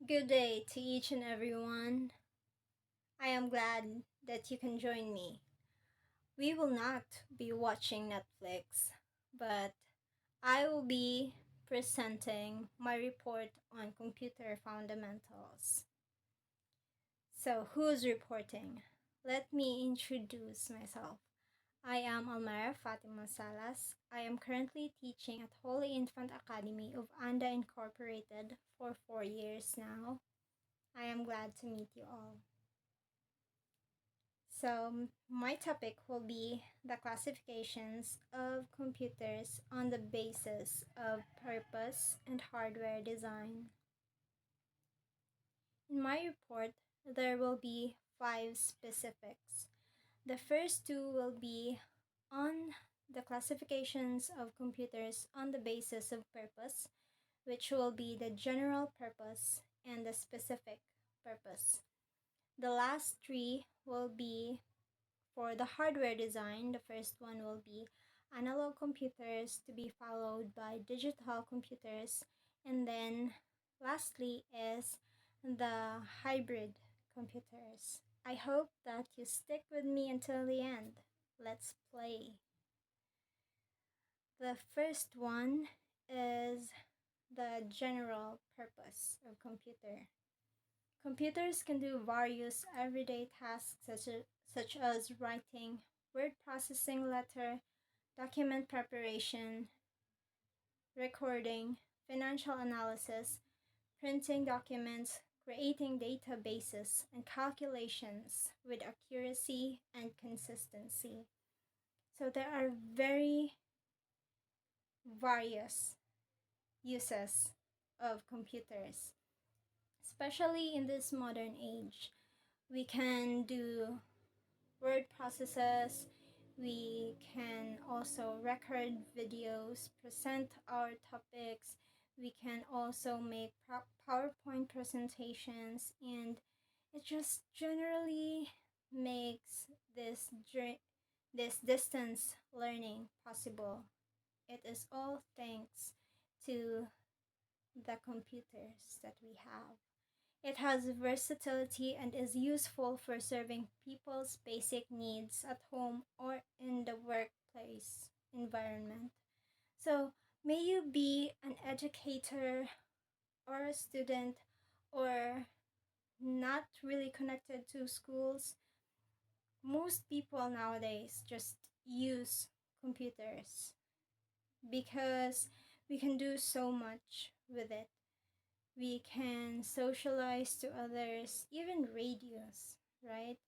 Good day to each and everyone. I am glad that you can join me. We will not be watching Netflix, but I will be presenting my report on computer fundamentals. So, who's reporting? Let me introduce myself. I am Almara Fatima Salas. I am currently teaching at Holy Infant Academy of Anda Incorporated for 4 years now. I am glad to meet you all. So, my topic will be the classifications of computers on the basis of purpose and hardware design. In my report, there will be 5 specifics. The first two will be on the classifications of computers on the basis of purpose, which will be the general purpose and the specific purpose. The last three will be for the hardware design. The first one will be analog computers, to be followed by digital computers, and then lastly is the hybrid computers. I hope that you stick with me until the end. Let's play. The first one is the general purpose of computer. Computers can do various everyday tasks such as writing, word processing, letter, document preparation, recording, financial analysis, printing documents, creating databases, and calculations with accuracy and consistency. So there are very various uses of computers, especially in this modern age. We can do word processes. We can also record videos, present our topics. We can also make PowerPoint presentations, and it just generally makes this distance learning possible. It is all thanks to the computers that we have. It has versatility and is useful for serving people's basic needs at home or in the workplace environment. So, may you be an educator or a student or not really connected to schools, most people nowadays just use computers because we can do so much with it. We can socialize to others, even radios, right?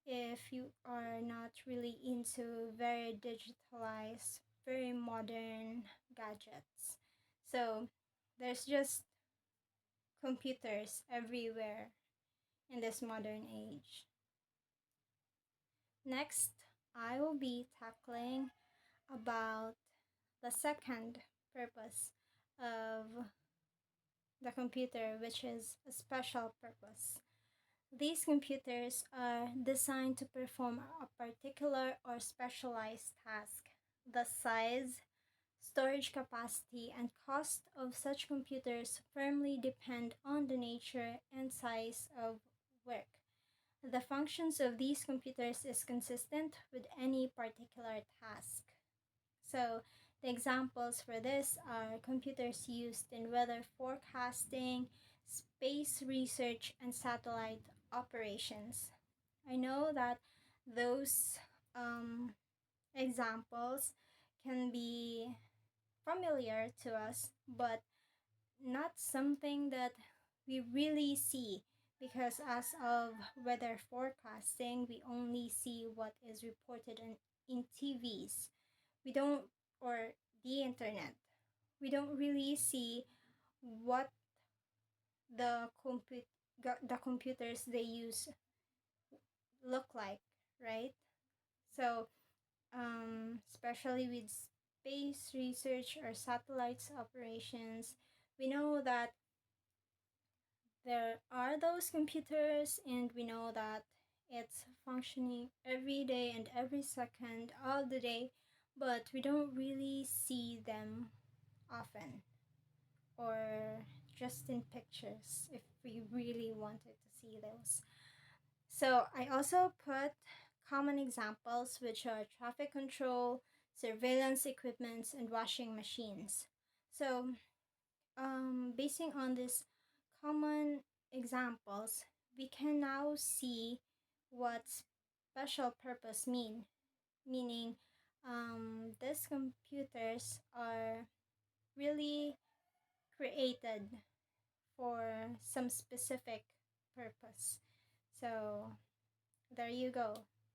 If you are not really into very digitalized, very modern gadgets. So there's just computers everywhere in this modern age. Next, I will be tackling about the second purpose of the computer, which is a special purpose. These computers are designed to perform a particular or specialized task. The size, storage capacity, and cost of such computers firmly depend on the nature and size of work. The functions of these computers is consistent with any particular task. So, the examples for this are computers used in weather forecasting, space research, and satellite operations. I know that those examples can be familiar to us, but not something that we really see, because as of weather forecasting, we only see what is reported in TVs. We don't, or the internet. We don't really see what the computers they use look like, right? So, especially with space research or satellites operations, we know that there are those computers, and we know that it's functioning every day and every second of the day, but we don't really see them often, or just in pictures if we really wanted to see those. So I also put common examples, which are traffic control, surveillance equipments, and washing machines. So basing on these common examples, we can now see what special purpose meaning these computers are really created for some specific purpose. So there you go.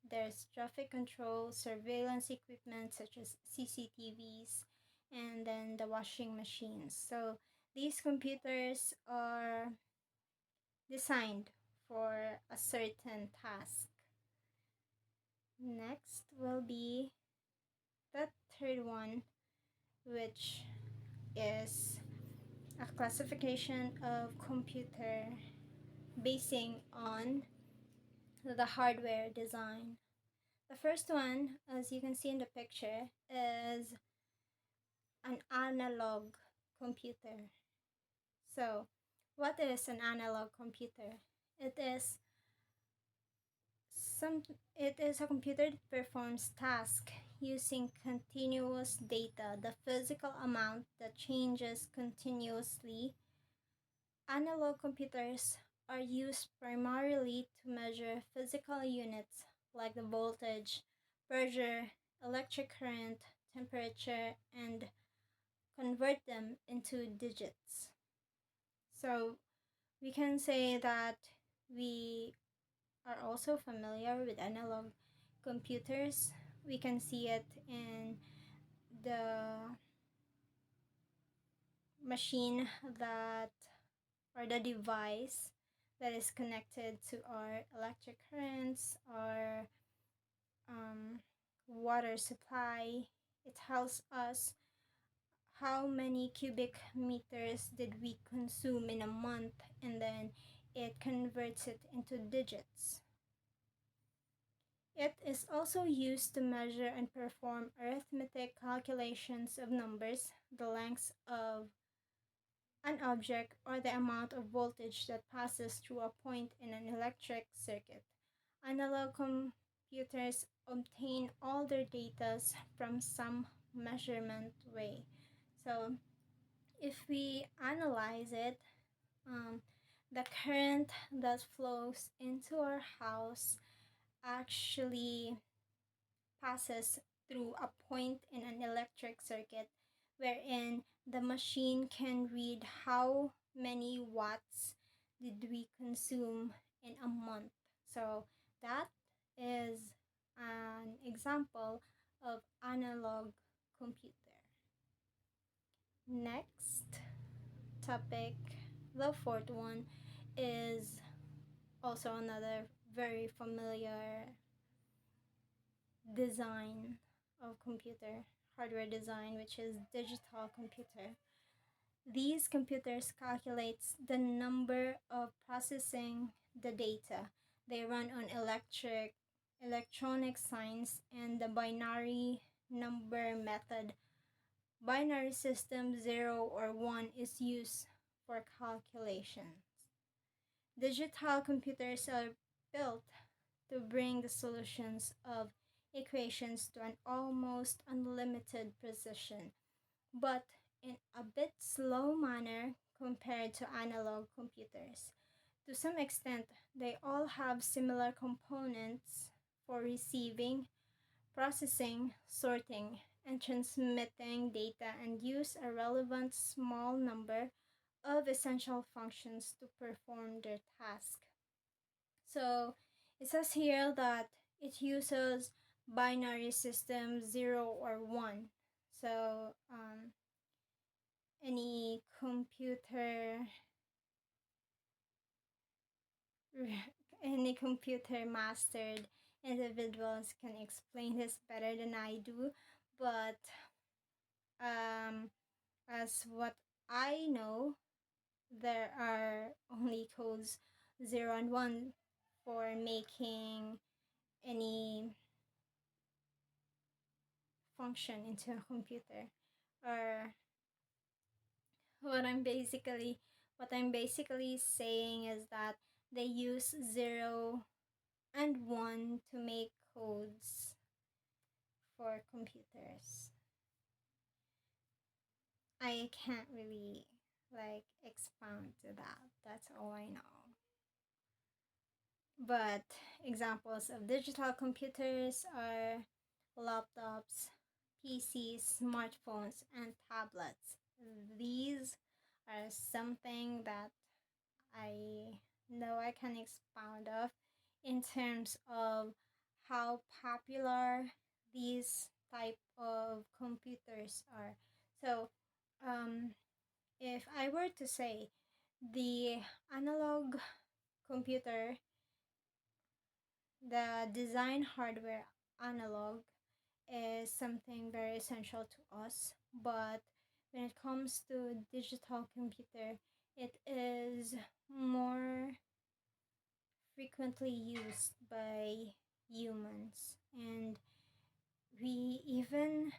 There's traffic control, surveillance equipment such as CCTVs, and then the washing machines. So these computers are designed for a certain task. Next will be the third one, which is a classification of computer basing on the hardware design. The first one, as you can see in the picture, is an analog computer. So, what is an analog computer? It is it is a computer that performs tasks using continuous data, the physical amount that changes continuously. Analog computers are used primarily to measure physical units like the voltage, pressure, electric current, temperature, and convert them into digits. So we can say that we are also familiar with analog computers. We can see it in the machine that or the device that is connected to our electric currents or water supply. It tells us how many cubic meters did we consume in a month, and then it converts it into digits. It is also used to measure and perform arithmetic calculations of numbers, the length of an object, or the amount of voltage that passes through a point in an electric circuit. Analog computers obtain all their data from some measurement way. So if we analyze it, the current that flows into our house actually passes through a point in an electric circuit wherein the machine can read how many watts did we consume in a month. So that is an example of analog computer. Next topic, the fourth one, is also another very familiar design of computer, hardware design, which is digital computer. These computers calculates the number of processing the data. They run on electronic signs and the binary number method. Binary system 0 or 1 is used for calculations. Digital computers are built to bring the solutions of equations to an almost unlimited precision, but in a bit slow manner compared to analog computers. To some extent, they all have similar components for receiving, processing, sorting, and transmitting data and use a relevant small number of essential functions to perform their task. So it says here that it uses binary system 0 or 1. So any computer mastered individuals can explain this better than I do, but as what I know, there are only codes 0 and 1 for making any function into a computer. Or what I'm basically What I'm basically saying is that they use 0 and 1 to make codes for computers. I can't really like expound to that. That's all I know. But examples of digital computers are laptops, PCs, smartphones, and tablets. These are something that I know I can expound of in terms of how popular these type of computers are. So, if I were to say the analog computer, the design hardware analog is something very essential to us, but when it comes to digital computer, it is more frequently used by humans, and we even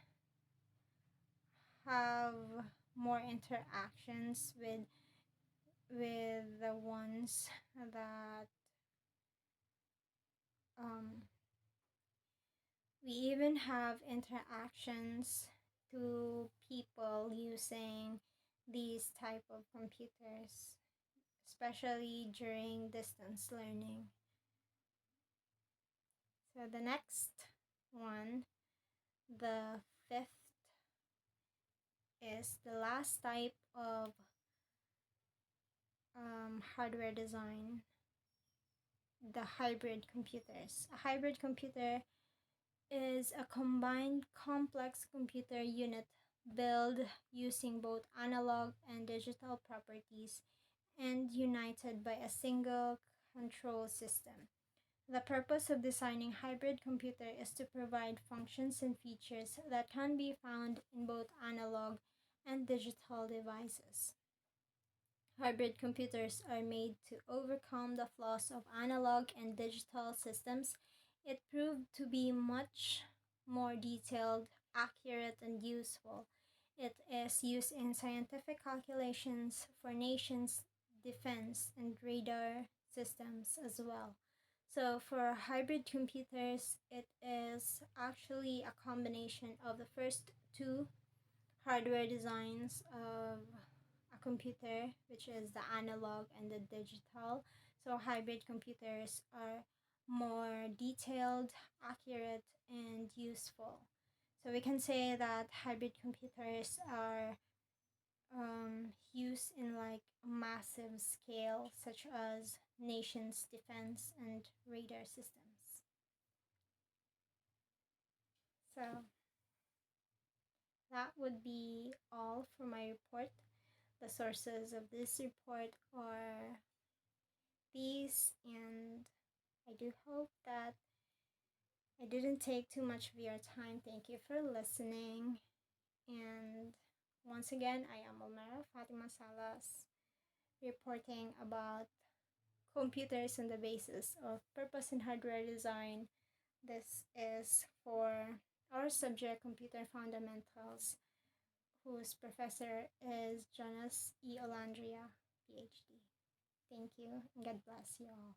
have more interactions with the ones that um, we even have interactions to people using these type of computers, especially during distance learning. So the next one, the fifth, is the last type of hardware design, the hybrid computers. A hybrid computer is a combined complex computer unit built using both analog and digital properties and united by a single control system. The purpose of designing hybrid computer is to provide functions and features that can be found in both analog and digital devices. Hybrid computers are made to overcome the flaws of analog and digital systems. It proved to be much more detailed, accurate, and useful. It is used in scientific calculations for nations' defense and radar systems as well. So for hybrid computers, it is actually a combination of the first two hardware designs of a computer, which is the analog and the digital. So hybrid computers are more detailed, accurate, and useful. So we can say that hybrid computers are used in like massive scale, such as nations' defense and radar systems. So that would be all for my report. The sources of this report are these, and I do hope that I didn't take too much of your time. Thank you for listening. And once again, I am Omera Fatima Salas, reporting about computers and the basis of purpose and hardware design. This is for our subject, Computer Fundamentals, whose professor is Jonas E. Olandria, PhD. Thank you, and God bless you all.